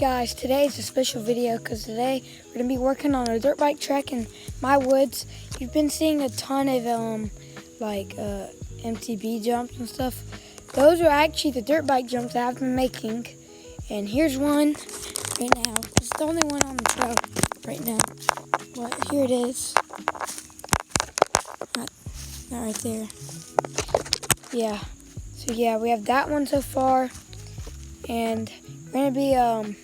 Guys, today is a special video because today we're going to be working on a dirt bike track in my woods. You've been seeing a ton of MTB jumps and stuff. Those are actually the dirt bike jumps that I've been making. And here's one right now. It's the only one on the trail right now. But here it is. Not right there. Yeah. So yeah, we have that one so far. And we're going to be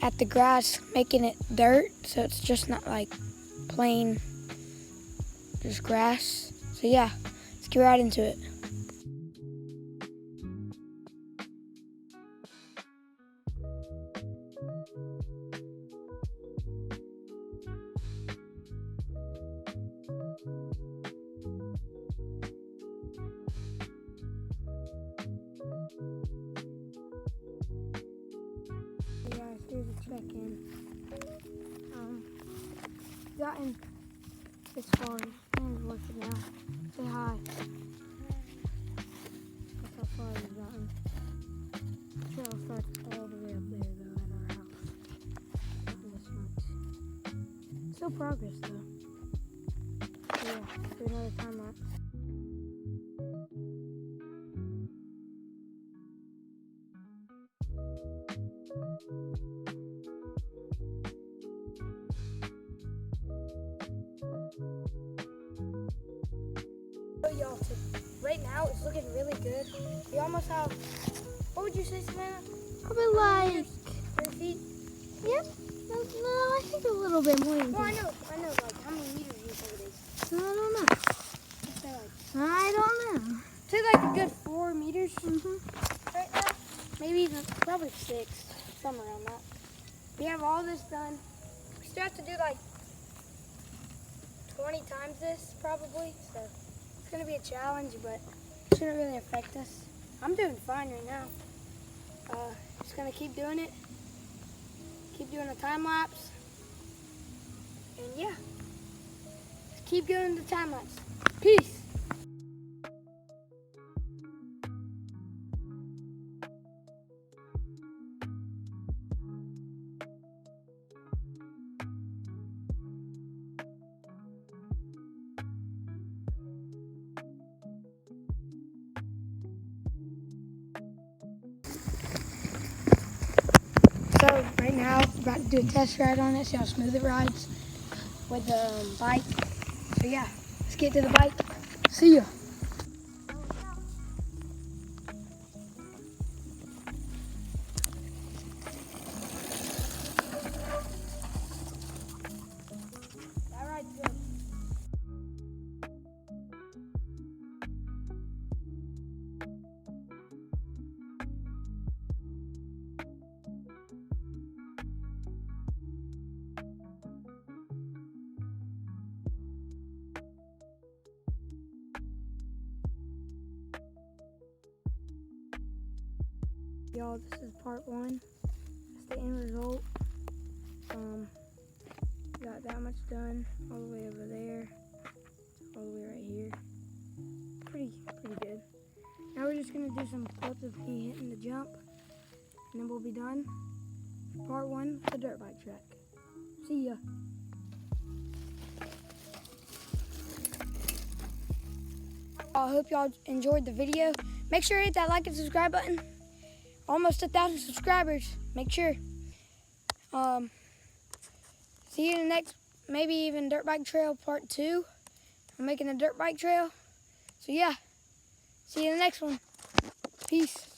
at the grass making it dirt, so it's just not like plain just grass. So yeah, let's get right into it. Guys, here's a check-in. Gotten this far. And look at now. Say hi. That's how far we've gotten. The trail starts all the way up there though at our house. Not this much. Still progress though. So yeah, do another time lapse. Y'all, right now it's looking really good. We almost have, what would you say, Savannah? Probably like 3 feet? Yep. No, I think a little bit more than Well, that. I know, like how many meters do you think it is? I don't know. Let's say like, I don't know. say like a good 4 meters right now. Maybe even, probably 6, somewhere around that. We have all this done. We still have to do like 20 times this probably, so it's gonna be a challenge, but it shouldn't really affect us. I'm doing fine right now. Just gonna keep doing it. Keep doing the time lapse. And yeah, just keep doing the time lapse. Peace. So right now, we're about to do a test ride on it, see how smooth it rides with the bike. So yeah, let's get to the bike. See ya. That ride's good. Y'all, this is part 1. That's the end result. Got that much done, all the way over there, all the way right here. Pretty good. Now we're just gonna do some clips of me hitting the jump, and then we'll be done. Part 1, the dirt bike track. See ya. I hope y'all enjoyed the video. Make sure to hit that like and subscribe button. Almost 1,000 subscribers. Make sure. See you in the next, maybe even dirt bike trail part 2. I'm making a dirt bike trail. So yeah, see you in the next one. Peace.